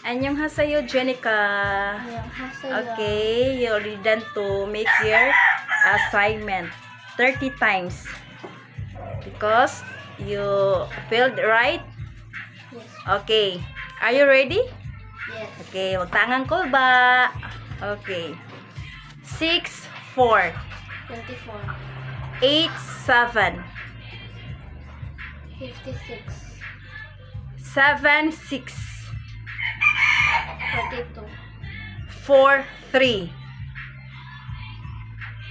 Annyeonghaseyo, Jenica. Annyeonghaseyo. Okay, you already done to make your assignment 30 times. Because you filled right? Yes. Okay. Are you ready? Yes. Okay, magtangan ko ba? Okay. 6, 4. 24. 8, 7. 56. 7, 6. 42. 4, 3.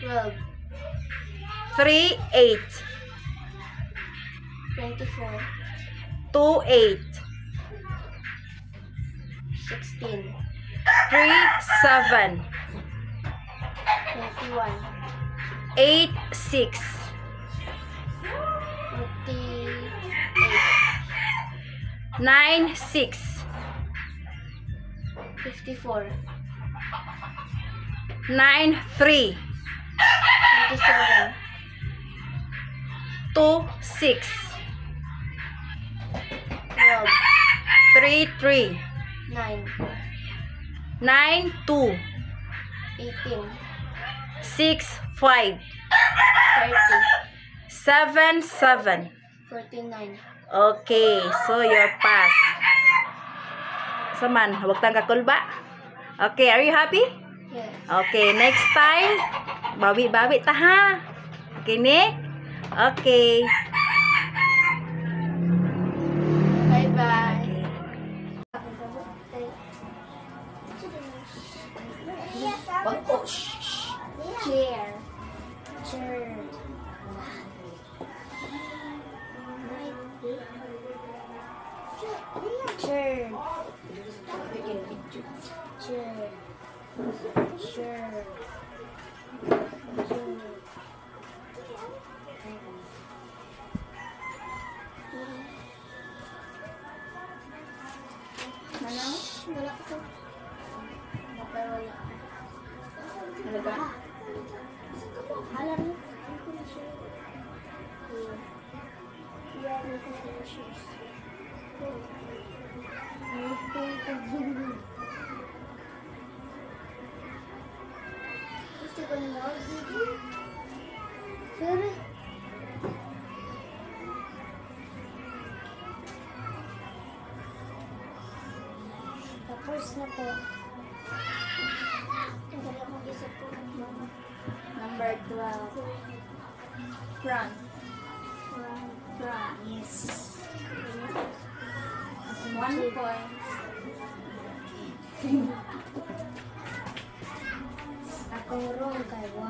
12. 3, 8. 24. 2, 8. 16. 3, 7. 21. 8, 6. 48. 9, 6. 54. 9, 3. 27. 2, 6. 12. 3, 3. 9. 9, 2. 18. 6, 5. 30. 7, 7. 49. Okay, so you're pass. Saman, huwag tang kakulba. Okay, are you happy? Yes. Okay, next time, bawi-bawi ta ha. Okay, Nick? Okay. Bye-bye. Chair. Chair. Chair. Chair. Chair. Mana? Wala ko. Okay, wala. Ano ba? Alam mo. Yeah, I'm looking for your shoes. Gusto ko na ako dito. Sorry. Tapos na po. Ang dali akong isa po. Number 12. Front. Front. Yes. 1 point. Ako roll kay 1,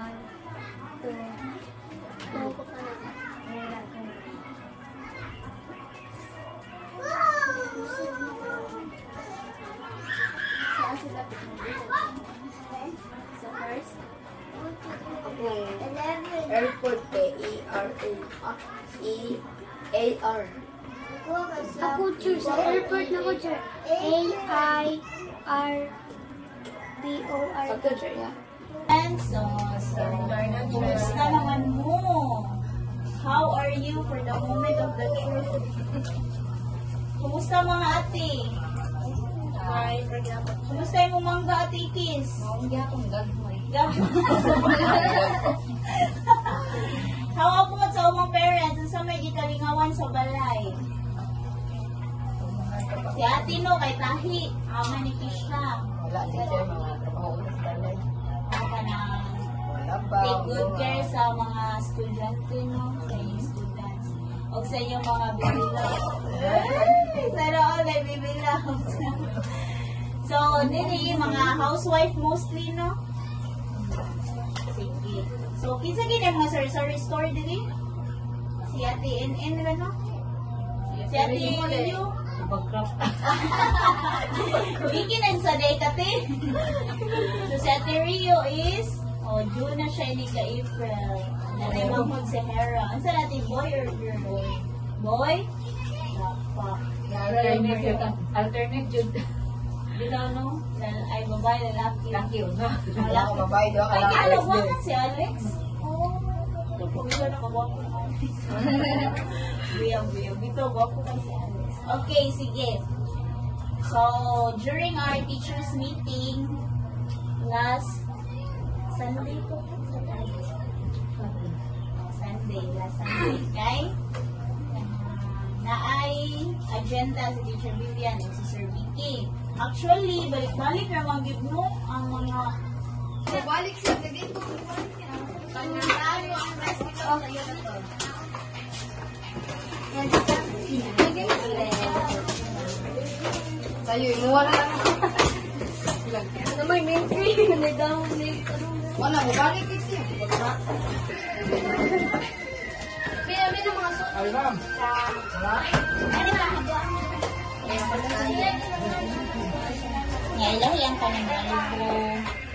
2, 2 ko pa na. Wala ko. Saan sila pinag-dito? So first, Okay. 11. airport A-R-A-E-A-R. Ako choose sa airport na ko choose. A-I-R-P-O-R. Okay, yeah. And so, kumusta naman mo? How are you for the moment of the truth? Kumusta mga ate? Hi, kumusta yung mangga ate Kis? Mangga akong gagmay. How about sa umang parents? Ang sa may gikalingawan sa balay? Si ate no, kay Tahi. Ama ni Kisha. Wala din siya mga trabaho sa balay. Ka na Wala ba? take good care sa mga estudyante, no? Sa inyong students. O sa inyong mga bibilaw. Sana all ay bibilaw. So, dili, mga housewife mostly, no? Sige. So, kinsa gina mga sari-sari store dili? Si Ate NN, no? Si Ate Rio? Bankrupt. Hindi nagsaday ka, te. So, si Ate Rio is, June na siya ni ka-April. Nalimang si Hera. Ang sa natin, boy or girl? Boy. Boy? Lapa. Alternate yun. Bitaw, no? Ay, babae, lalaki. Laki yun, no? Lalaki. Babae doon. Ay, Alex kinalawa din. si Alex? Oo. Bito na kawapo ng Alex. Biyang. Bito, gwapo ka si Alex. Okay, sige. So, during our teachers meeting last Sunday po. Last Sunday, okay? Naay agenda si Teacher Vivian and si Sir Vicky. Actually, balik-balik naman give mo ang mga Balik siya, lagay ko. Pagkakalo ang rest nito sa iyo na to. Tayo, imuha na lang. Ano may main cream? Ano daw? Wala, mabalik ito. May mga suot. Ay, ma'am. Ngayon lang yan ka ng